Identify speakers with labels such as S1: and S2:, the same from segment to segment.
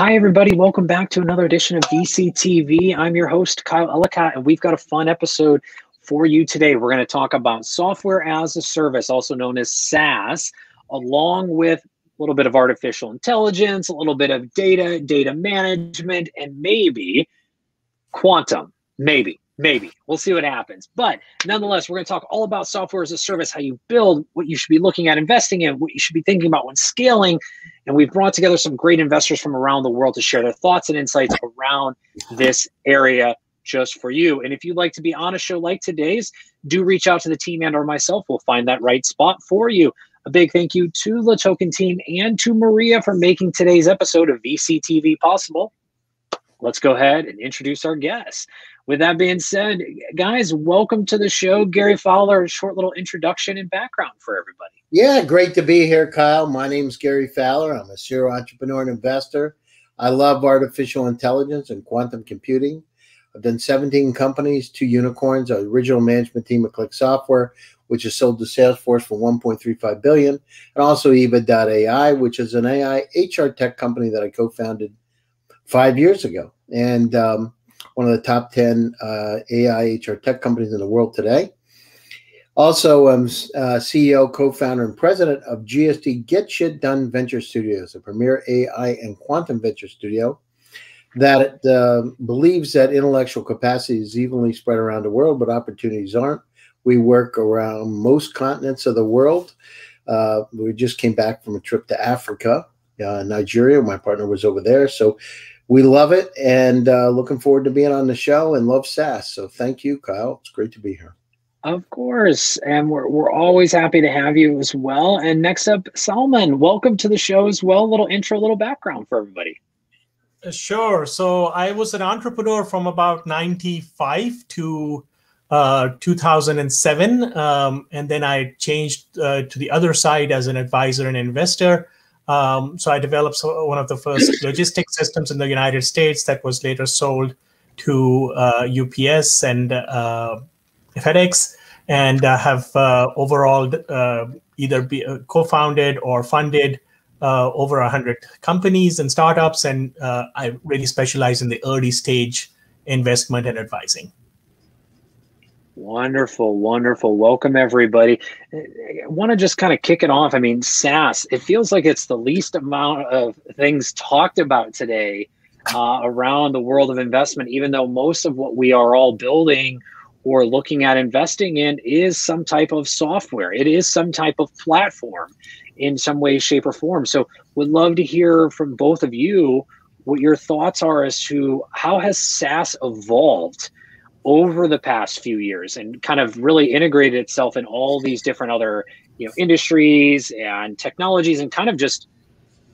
S1: Hi, everybody. Welcome back to another edition of VCTV. I'm your host, Kyle Ellicott, and we've got a fun episode for you today. We're going to talk about software as a service, also known as SaaS, along with a little bit of artificial intelligence, a little bit of data management, and maybe quantum. Maybe. We'll see what happens. But nonetheless, we're going to talk all about software as a service, how you build, what you should be looking at investing in, what you should be thinking about when scaling. And we've brought together some great investors from around the world to share their thoughts and insights around this area just for you. And if you'd like to be on a show like today's, do reach out to the team and or myself. We'll find that right spot for you. A big thank you to LaToken team and to Maria for making today's episode of VCTV possible. Let's go ahead and introduce our guests. With that being said, guys, welcome to the show. Gary Fowler, a short little introduction and background for everybody.
S2: Yeah, great to be here, Kyle. My name's Gary Fowler. I'm a serial entrepreneur and investor. I love artificial intelligence and quantum computing. I've done 17 companies, 2 unicorns, an original management team at Click Software, which is sold to Salesforce for $1.35 billion, and also Yva.ai, which is an AI HR tech company that I co-founded 5 years ago, and one of the top 10 AI HR tech companies in the world today. Also, I'm CEO, co-founder, and president of GSD Get Shit Done Venture Studios, a premier AI and quantum venture studio that believes that intellectual capacity is evenly spread around the world, but opportunities aren't. We work around most continents of the world. We just came back from a trip to Africa, Nigeria. My partner was over there, so we love it, and looking forward to being on the show and love SaaS. So thank you, Kyle. It's great to be here.
S1: Of course, and we're always happy to have you as well. And next up, Salman, welcome to the show as well. A little intro, a little background for everybody.
S3: Sure. So I was an entrepreneur from about 95 to 2007, and then I changed to the other side as an advisor and investor. So I developed one of the first logistics systems in the United States that was later sold to UPS and FedEx, and have overall either co-founded or funded over 100 companies and startups, and I really specialize in the early stage investment and advising.
S1: Wonderful. Welcome, everybody. I want to just kind of kick it off. I mean, SaaS, it feels like it's the least amount of things talked about today around the world of investment, even though most of what we are all building or looking at investing in is some type of software. It is some type of platform in some way, shape, or form. So would love to hear from both of you what your thoughts are as to how has SaaS evolved over the past few years and kind of really integrated itself in all these different other industries and technologies, and kind of just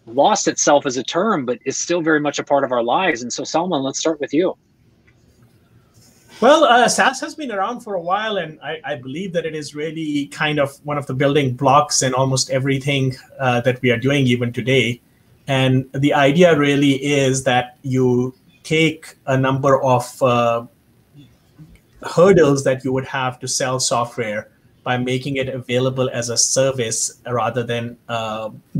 S1: lost itself as a term, but is still very much a part of our lives. And so Salman, let's start with you.
S3: Well, SaaS has been around for a while, and I believe that it is really kind of one of the building blocks in almost everything that we are doing even today. And the idea really is that you take a number of hurdles that you would have to sell software by making it available as a service rather than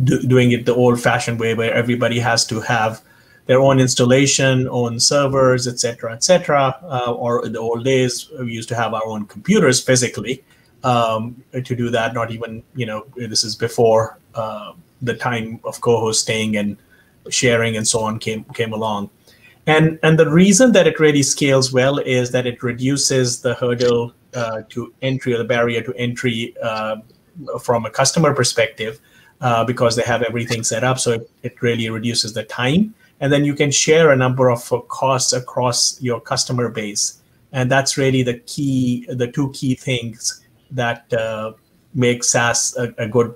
S3: doing it the old-fashioned way where everybody has to have their own installation, own servers, et cetera, or in the old days, we used to have our own computers physically to do that. Not even, this is before the time of co-hosting and sharing and so on came along. And the reason that it really scales well is that it reduces the hurdle to entry, or the barrier to entry from a customer perspective, because they have everything set up. So it really reduces the time. And then you can share a number of costs across your customer base. And that's really the two key things that make SaaS a good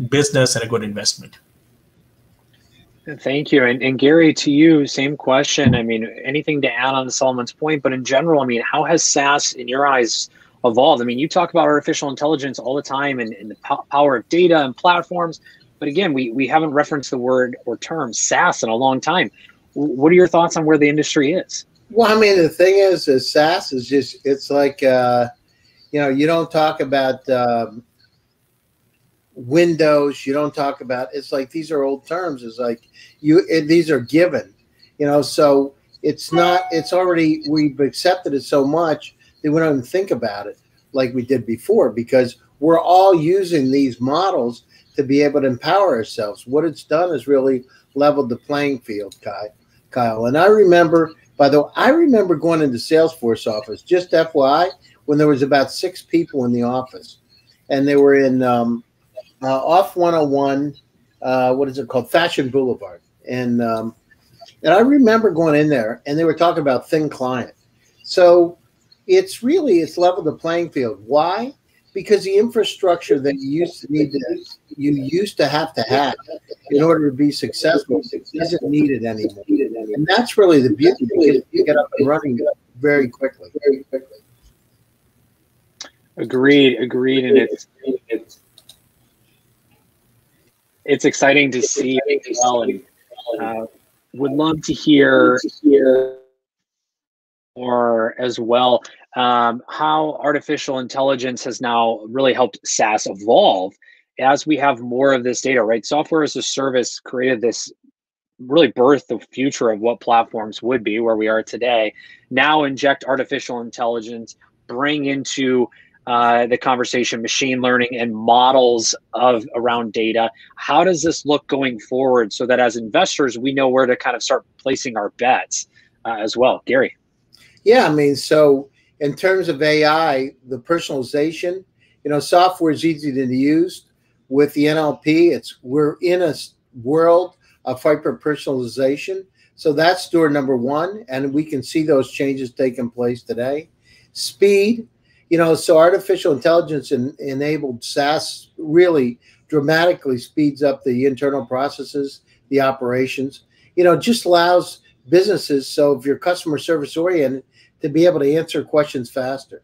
S3: business and a good investment.
S1: Thank you. And Gary, to you, same question. I mean, anything to add on to Salman's point, but in general, I mean, how has SaaS, in your eyes, evolved? I mean, you talk about artificial intelligence all the time and the power of data and platforms. But again, we haven't referenced the word or term SaaS in a long time. What are your thoughts on where the industry is?
S2: Well, I mean, the thing is SaaS is just, it's like, you don't talk about windows. You don't talk about, it's like, these are old terms. It's like these are given, so it's not, it's already, we've accepted it so much that we don't even think about it like we did before, because we're all using these models to be able to empower ourselves. What it's done is really leveled the playing field, Kyle. And I remember, by the way, I remember going into Salesforce office, just FYI, when there was about 6 people in the office, and they were in off 101, what is it called, Fashion Boulevard, and I remember going in there, and they were talking about thin client. So it's leveled the playing field. Why? Because the infrastructure that you used to have in order to be successful isn't needed anymore. And that's really the beauty. You get up and running very quickly.
S1: Agreed. And it's exciting to see as well. And would love to hear more as well, how artificial intelligence has now really helped SaaS evolve as we have more of this data, right? Software as a service created this, really birthed the future of what platforms would be, where we are today. Now inject artificial intelligence, bring into the conversation machine learning and models around data. How does this look going forward, so that as investors, we know where to kind of start placing our bets as well? Gary.
S2: Yeah, I mean, so in terms of AI, the personalization, software is easy to use. With the NLP, we're in a world of hyper personalization. So that's door number one, and we can see those changes taking place today. Speed, so artificial intelligence enabled SaaS really dramatically speeds up the internal processes, the operations. Just allows businesses, so if you're customer service oriented, to be able to answer questions faster.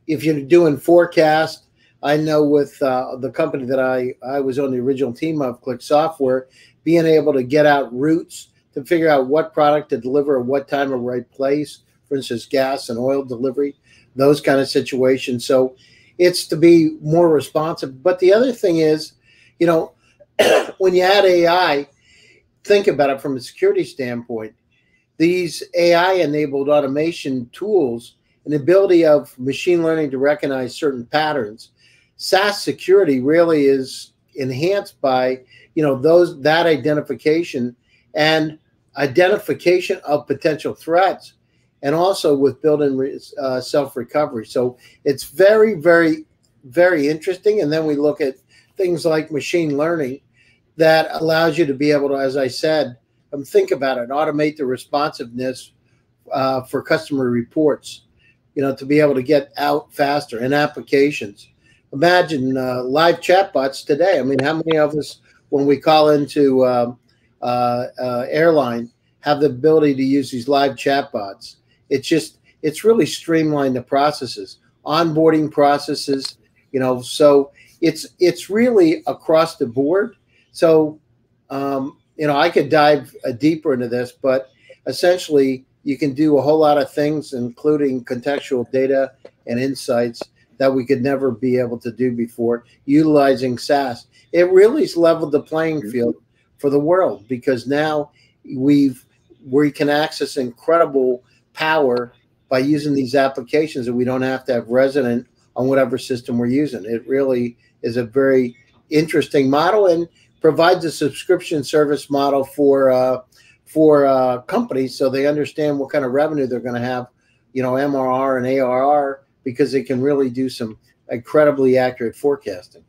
S2: If you're doing forecast, I know with the company that I was on the original team of, Click Software, being able to get out routes to figure out what product to deliver at what time or right place, for instance, gas and oil delivery, those kind of situations. So it's to be more responsive. But the other thing is, when you add AI, think about it from a security standpoint. These AI-enabled automation tools and the ability of machine learning to recognize certain patterns, SaaS security really is enhanced by that identification and identification of potential threats, and also with built-in self-recovery. So it's very, very, very interesting. And then we look at things like machine learning that allows you to be able to, as I said, think about it, automate the responsiveness for customer reports, to be able to get out faster, and applications. Imagine live chatbots today. I mean, how many of us, when we call into airline, have the ability to use these live chatbots? It's really streamlined the processes, onboarding processes, so it's really across the board. So, I could dive deeper into this, but essentially you can do a whole lot of things, including contextual data and insights that we could never be able to do before, utilizing SaaS. It really has leveled the playing field for the world, because now we can access incredible power by using these applications, and we don't have to have resident on whatever system we're using. It really is a very interesting model, and provides a subscription service model for companies, so they understand what kind of revenue they're going to have, MRR and ARR, because they can really do some incredibly accurate forecasting.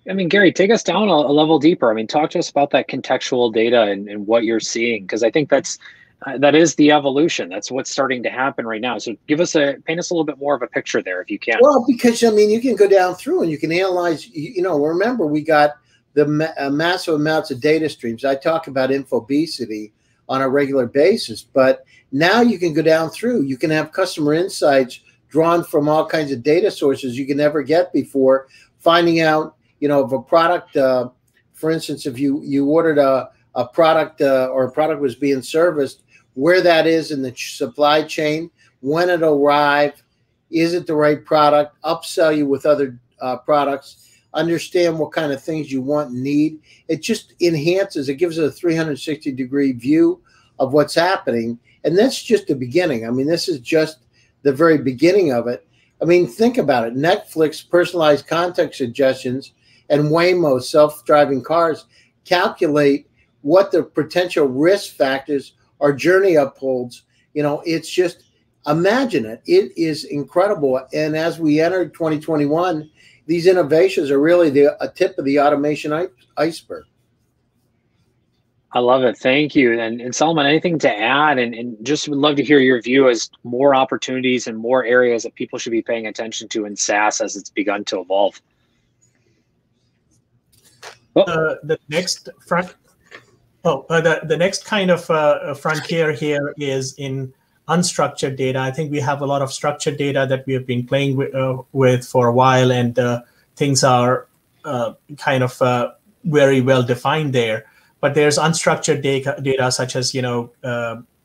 S1: I mean, Gary, take us down a level deeper. I mean, talk to us about that contextual data and what you're seeing, because I think that is the evolution. That's what's starting to happen right now. So paint us a little bit more of a picture there, if you can.
S2: Well, because you can go down through and you can analyze. Remember, we got the massive amounts of data streams. I talk about infobesity on a regular basis, but now you can go down through. You can have customer insights drawn from all kinds of data sources you can never get before, finding out, if a product, for instance, if you ordered a product or a product was being serviced, where that is in the supply chain, when it arrived, is it the right product, upsell you with other products, understand what kind of things you want and need. It just enhances, it gives it a 360-degree view of what's happening. And that's just the beginning. I mean, this is just the very beginning of it. I mean, think about it. Netflix personalized content suggestions and Waymo self-driving cars calculate what the potential risk factors our journey upholds. You know, it's just, imagine it. It is incredible. And as we enter 2021, these innovations are really a tip of the automation iceberg.
S1: I love it. Thank you. And Solomon, anything to add? And just would love to hear your view as more opportunities and more areas that people should be paying attention to in SaaS as it's begun to evolve.
S3: The next kind of frontier here is in unstructured data. I think we have a lot of structured data that we have been playing with for a while, and things are kind of very well defined there. But there's unstructured data such as, you know,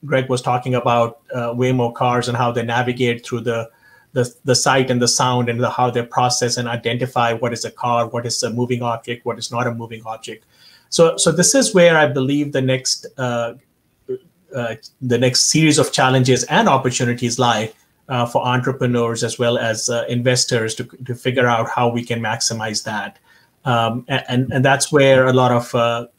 S3: Greg was talking about Waymo cars and how they navigate through the sight and the sound, and how they process and identify what is a car, what is a moving object, what is not a moving object. So this is where I believe the next series of challenges and opportunities lie for entrepreneurs as well as investors to figure out how we can maximize that. And that's where a lot of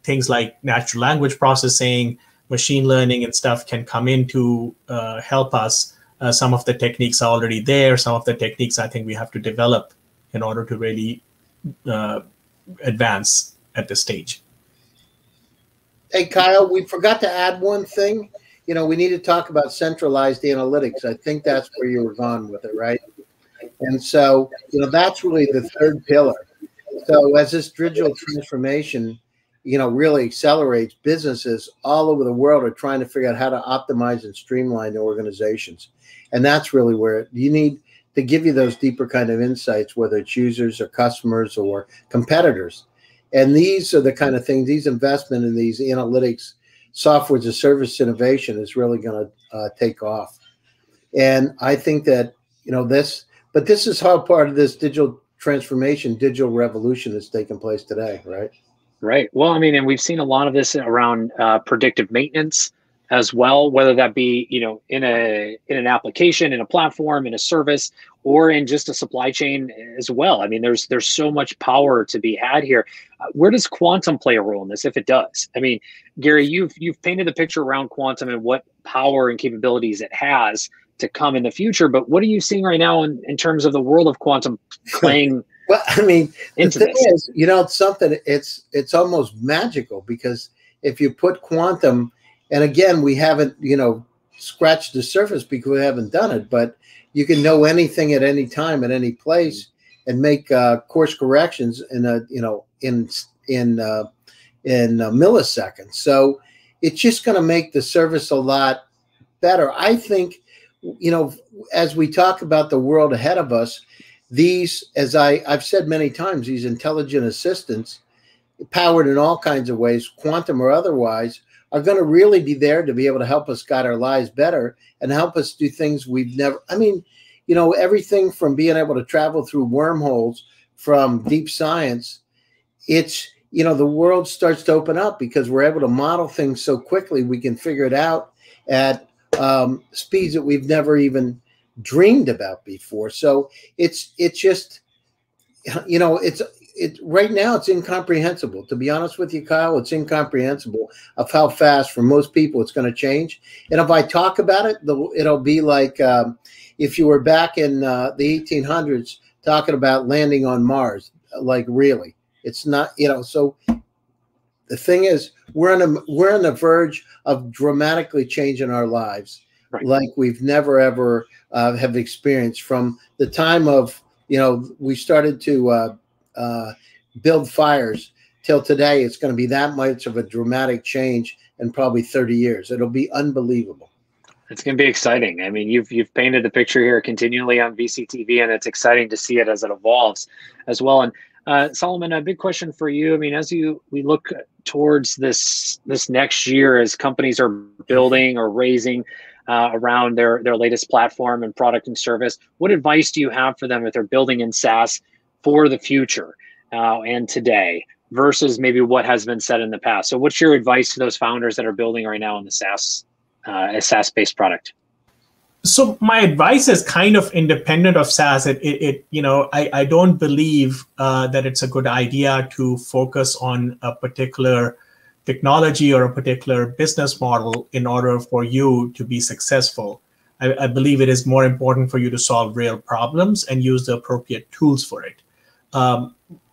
S3: things like natural language processing, machine learning and stuff can come in to help us. Some of the techniques are already there. Some of the techniques I think we have to develop in order to really advance at this stage.
S2: Hey, Kyle, we forgot to add one thing. You know, we need to talk about centralized analytics. I think that's where you were going with it, right? And so, you know, that's really the third pillar. So as this digital transformation, you know, really accelerates, businesses all over the world are trying to figure out how to optimize and streamline their organizations. And that's really where you need to give you those deeper kind of insights, whether it's users or customers or competitors. And these are the kind of things, these investment in these analytics, software as a service innovation is really going to take off. And I think that, you know, this is how part of this digital transformation, digital revolution that's taking place today, right?
S1: Right. Well, I mean, and we've seen a lot of this around predictive maintenance as well, whether that be, you know, in an application, in a platform, in a service, or in just a supply chain as well. I mean, there's so much power to be had here. Where does quantum play a role in this, if it does? I mean, Gary, you've painted the picture around quantum and what power and capabilities it has to come in the future. But what are you seeing right now in terms of the world of quantum playing?
S2: Well, I mean, the thing
S1: this?
S2: is, you know, it's something, it's almost magical, because if you put quantum, and again, we haven't, you know, scratched the surface because we haven't done it, but you can know anything at any time, at any place, and make course corrections in a, you know, in milliseconds. So it's just going to make the service a lot better. I think, you know, as we talk about the world ahead of us, these, as I've said many times, these intelligent assistants, powered in all kinds of ways, quantum or otherwise, are going to really be there to be able to help us guide our lives better and help us do things we've never, I mean, you know, everything from being able to travel through wormholes, from deep science, it's, you know, the world starts to open up because we're able to model things so quickly. We can figure it out at speeds that we've never even dreamed about before. So it's just, you know, right now it's incomprehensible. To be honest with you, Kyle, it's incomprehensible of how fast for most people it's going to change. And if I talk about it, it'll be like if you were back in the 1800s talking about landing on Mars, like really, it's not, you know. So the thing is, we're on the verge of dramatically changing our lives, right, like we've never ever have experienced from the time of, you know, we started to build fires till today. It's going to be that much of a dramatic change in probably 30 years. It'll be unbelievable.
S1: It's going to be exciting. I mean, you've painted the picture here continually on VCTV, and it's exciting to see it as it evolves as well. And Solomon, a big question for you. I mean, as we look towards this next year, as companies are building or raising around their latest platform and product and service, what advice do you have for them if they're building in SaaS for the future and today versus maybe what has been said in the past. So what's your advice to those founders that are building right now in the SaaS, a SaaS-based product?
S3: So my advice is kind of independent of SaaS. I don't believe that it's a good idea to focus on a particular technology or a particular business model in order for you to be successful. I believe it is more important for you to solve real problems and use the appropriate tools for it.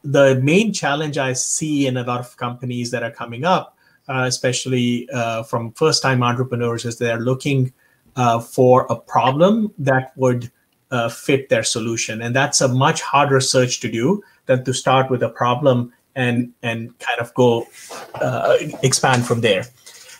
S3: The main challenge I see in a lot of companies that are coming up, especially from first-time entrepreneurs, is they're looking for a problem that would fit their solution. And that's a much harder search to do than to start with a problem and kind of go expand from there.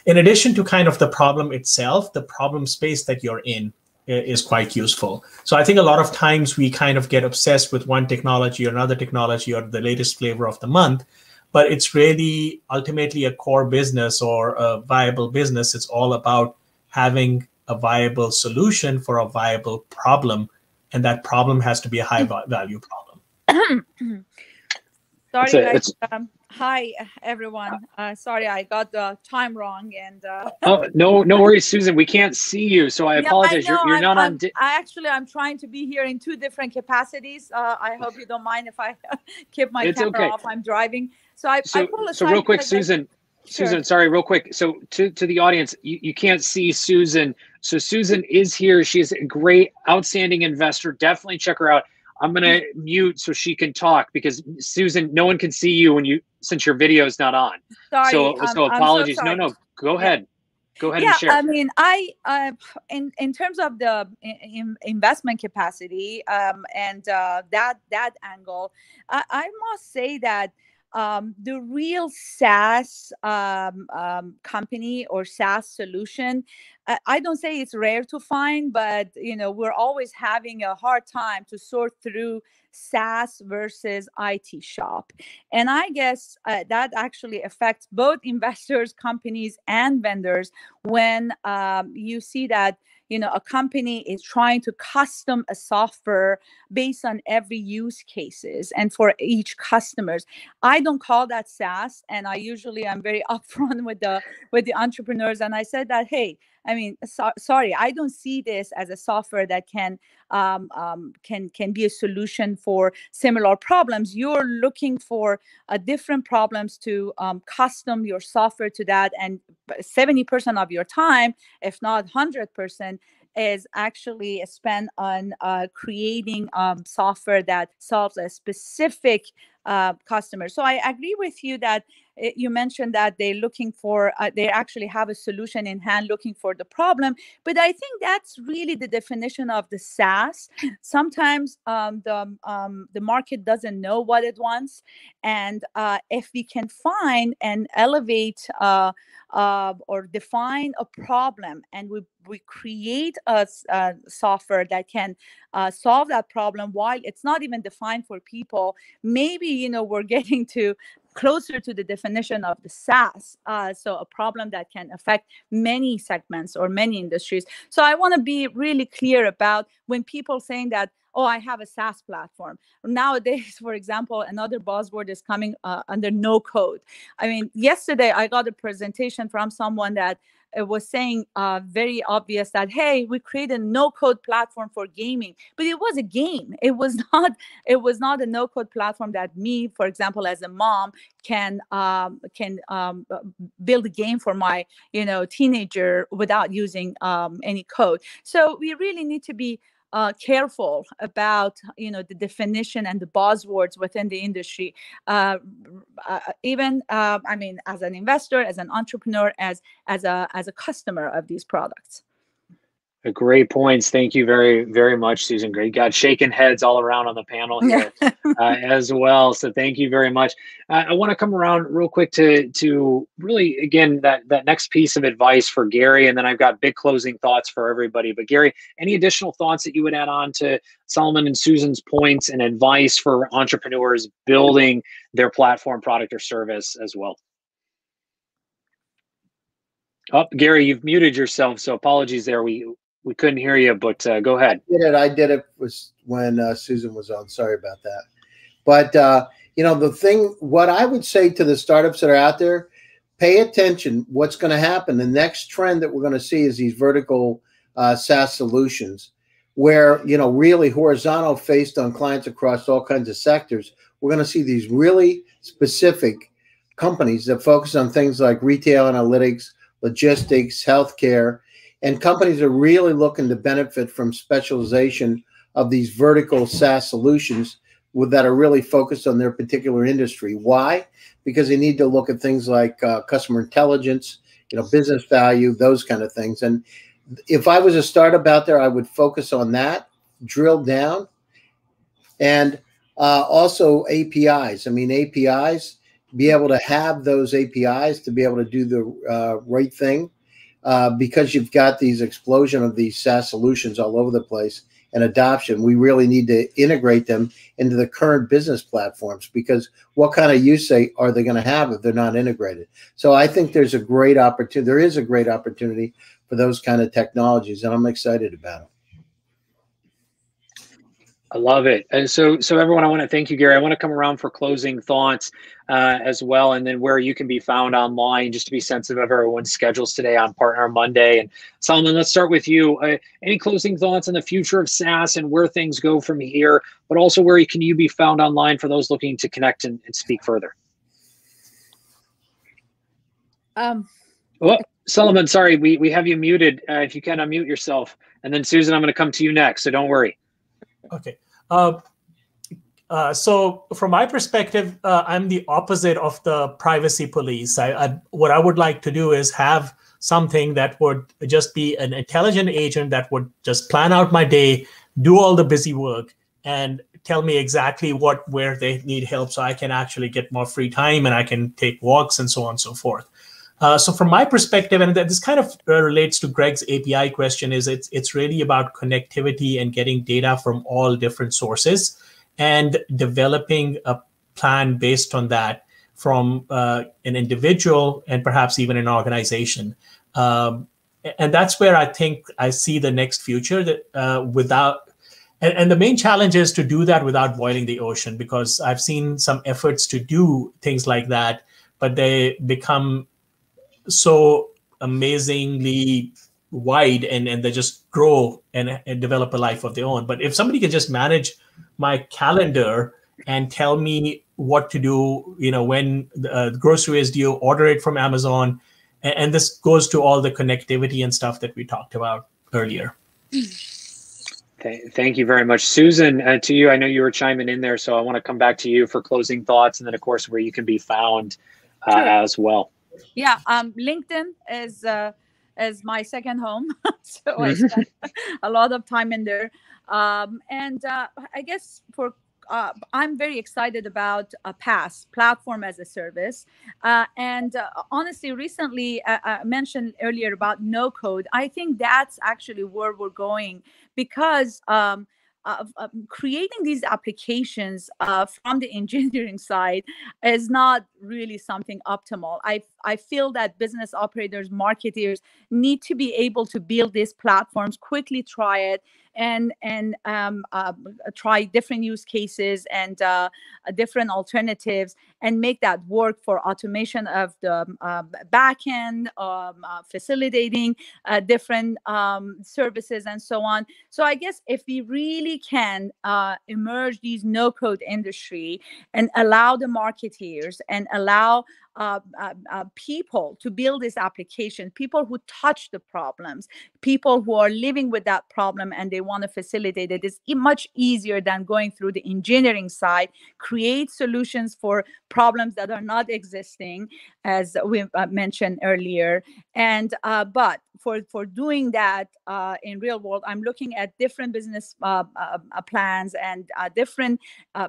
S3: In addition to kind of the problem itself, the problem space that you're in is quite useful. So I think a lot of times we kind of get obsessed with one technology or another technology or the latest flavor of the month, but it's really ultimately a core business or a viable business. It's all about having a viable solution for a viable problem, and that problem has to be a high value problem.
S4: Sorry, guys. Hi, everyone. Sorry, I got the time wrong. And
S1: oh, no worries, Susan. We can't see you, so I apologize. You're not on.
S4: I'm trying to be here in two different capacities. I hope you don't mind if I keep my camera off. I'm driving, so I pull aside.
S1: So real quick, Susan.
S4: Sure.
S1: Susan, sorry, real quick. So to the audience, you can't see Susan. So Susan is here. She's a great, outstanding investor. Definitely check her out. I'm going to mute so she can talk because Susan, no one can see you since your video is not on.
S4: Sorry.
S1: So apologies.
S4: So
S1: No, go ahead. Go ahead
S4: and share.
S1: I
S4: mean, in terms of the investment capacity and that angle, I must say that the real SaaS company or SaaS solution, I don't say it's rare to find, but we're always having a hard time to sort through SaaS versus IT shop. And I guess that actually affects both investors, companies, and vendors when you see that a company is trying to custom a software based on every use cases and for each customers. I don't call that SaaS, and I'm very upfront with the entrepreneurs, and I said that, hey, I mean, sorry, I don't see this as a software that can be a solution for similar problems. You're looking for different problems to custom your software to that, and 70% of your time, if not 100%, is actually spent on creating software that solves a specific customer. So I agree with you that you mentioned that they're looking for, they actually have a solution in hand looking for the problem. But I think that's really the definition of the SaaS. Sometimes the market doesn't know what it wants. And if we can find and elevate or define a problem, and we create a software that can solve that problem while it's not even defined for people, maybe we're getting to closer to the definition of the SaaS, so a problem that can affect many segments or many industries. So I want to be really clear about when people saying that, oh, I have a SaaS platform. Nowadays, for example, another buzzword is coming under no code. I mean, yesterday I got a presentation from someone that was saying very obvious that, hey, we created a no-code platform for gaming, but it was a game. It was not a no-code platform that me, for example, as a mom, can build a game for my teenager without using any code. So we really need to be careful about the definition and the buzzwords within the industry. Even I mean, as an investor, as an entrepreneur, as a customer of these products.
S1: Great points. Thank you very, very much, Susan. Great. Got shaking heads all around on the panel here as well. So thank you very much. I want to come around real quick to really, again, that next piece of advice for Gary, and then I've got big closing thoughts for everybody. But Gary, any additional thoughts that you would add on to Solomon and Susan's points and advice for entrepreneurs building their platform, product, or service as well? Oh, Gary, you've muted yourself, so apologies there. We couldn't hear you, but go ahead.
S2: I did it was when Susan was on. Sorry about that. But what I would say to the startups that are out there, pay attention. What's going to happen? The next trend that we're going to see is these vertical SaaS solutions, where really horizontal, based on clients across all kinds of sectors. We're going to see these really specific companies that focus on things like retail analytics, logistics, healthcare, and companies are really looking to benefit from specialization of these vertical SaaS solutions that are really focused on their particular industry. Why? Because they need to look at things like customer intelligence, business value, those kind of things. And if I was a startup out there, I would focus on that, drill down, and also APIs. I mean, APIs, be able to have those APIs to be able to do the right thing, because you've got these explosion of these SaaS solutions all over the place and adoption. We really need to integrate them into the current business platforms, because what kind of use are they going to have if they're not integrated? So I think there's a great opportunity. There is a great opportunity for those kind of technologies, and I'm excited about it.
S1: I love it. And so everyone, I want to thank you, Gary. I want to come around for closing thoughts as well, and then where you can be found online, just to be sensitive of everyone's schedules today on Partner Monday. And Solomon, let's start with you. Any closing thoughts on the future of SaaS and where things go from here, but also where can you be found online for those looking to connect and speak further? Solomon, sorry, we have you muted. If you can unmute yourself. And then Susan, I'm going to come to you next, so don't worry.
S3: Okay. So from my perspective, I'm the opposite of the privacy police. What I would like to do is have something that would just be an intelligent agent that would just plan out my day, do all the busy work, and tell me exactly where they need help, so I can actually get more free time and I can take walks and so on and so forth. So from my perspective, and this kind of relates to Greg's API question, is it's really about connectivity and getting data from all different sources and developing a plan based on that from an individual and perhaps even an organization. And that's where I think I see the next future, that and the main challenge is to do that without boiling the ocean, because I've seen some efforts to do things like that, but they become so amazingly wide and they just grow and develop a life of their own. But if somebody can just manage my calendar and tell me what to do, when the grocery is due, order it from Amazon, and this goes to all the connectivity and stuff that we talked about earlier.
S1: Thank you very much. Susan, to you, I know you were chiming in there, so I want to come back to you for closing thoughts, and then of course where you can be found as well.
S4: Yeah, LinkedIn is my second home, so I spend a lot of time in there. And I guess I'm very excited about a PaaS, platform as a service. And honestly, recently I mentioned earlier about no code. I think that's actually where we're going, because creating these applications from the engineering side is not really something optimal. I feel that business operators, marketers need to be able to build these platforms, quickly try it, and try different use cases and different alternatives, and make that work for automation of the backend, facilitating different services and so on. So I guess if we really can emerge these no-code industry and allow the marketeers and allow people to build this application, people who touch the problems, people who are living with that problem and they want to facilitate it, it's much easier than going through the engineering side, create solutions for problems that are not existing, as we mentioned earlier. And but for doing that in real world, I'm looking at different business plans and different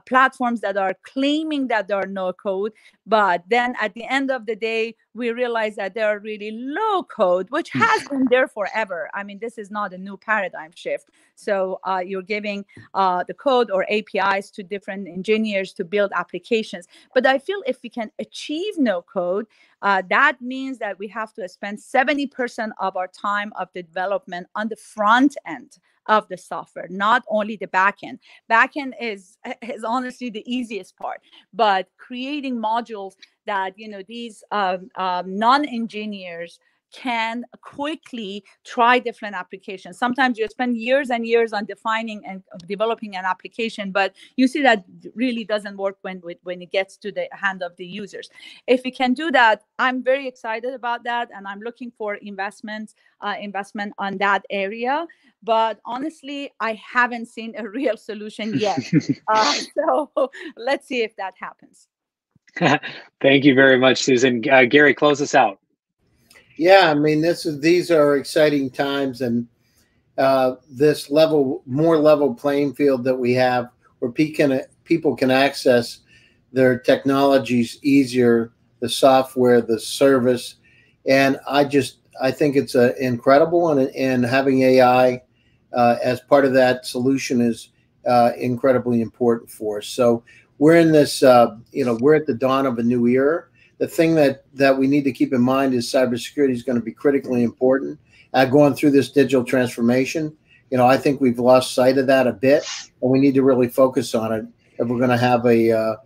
S4: platforms that are claiming that there are no code, but then at the end of the day, we realize that they are really low code, which has been there forever. I mean, this is not a new paradigm shift. So you're giving the code or APIs to different engineers to build applications. But I feel if we can achieve no code, that means that we have to spend 70% of our time of the development on the front end of the software, not only the backend. Backend is honestly the easiest part, but creating modules that these non-engineers can quickly try different applications. Sometimes you spend years and years on defining and developing an application, but you see that really doesn't work when it gets to the hand of the users. If we can do that, I'm very excited about that, and I'm looking for investment on that area. But honestly, I haven't seen a real solution yet. So let's see if that happens.
S1: Thank you very much, Susan. Gary, close us out.
S2: Yeah, I mean, these are exciting times, and this more level playing field that we have, where people can access their technologies easier, the software, the service, and I think it's incredible, and having AI as part of that solution is incredibly important for us. So we're in this, we're at the dawn of a new era. The thing that we need to keep in mind is cybersecurity is going to be critically important. Going through this digital transformation, I think we've lost sight of that a bit, and we need to really focus on it if we're going to have a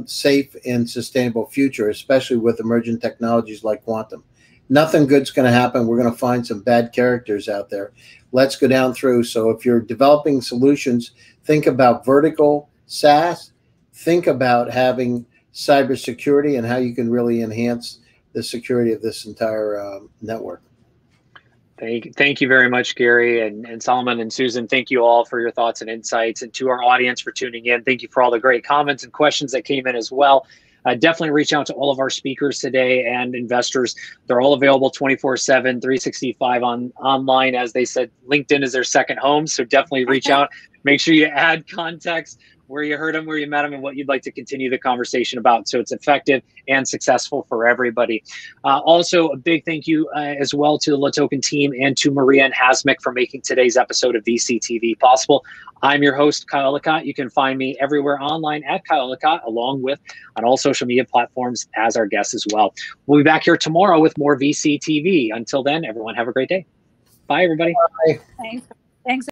S2: safe and sustainable future, especially with emerging technologies like quantum. Nothing good's going to happen. We're going to find some bad characters out there. Let's go down through. So if you're developing solutions, think about vertical SaaS. Think about having cybersecurity and how you can really enhance the security of this entire network.
S1: Thank you very much, Gary and Solomon and Susan. Thank you all for your thoughts and insights, and to our audience for tuning in. Thank you for all the great comments and questions that came in as well. Definitely reach out to all of our speakers today and investors. They're all available 24/7, 365 online. As they said, LinkedIn is their second home, so definitely reach out. Make sure you add context, where you heard them, where you met them, and what you'd like to continue the conversation about, so it's effective and successful for everybody. Also, a big thank you as well to the LaToken team and to Maria and Hasmik for making today's episode of VCTV possible. I'm your host, Kyle Ellicott. You can find me everywhere online at Kyle Ellicott, along with on all social media platforms as our guest as well. We'll be back here tomorrow with more VCTV. Until then, everyone have a great day. Bye, everybody.
S2: Bye.
S4: Thanks.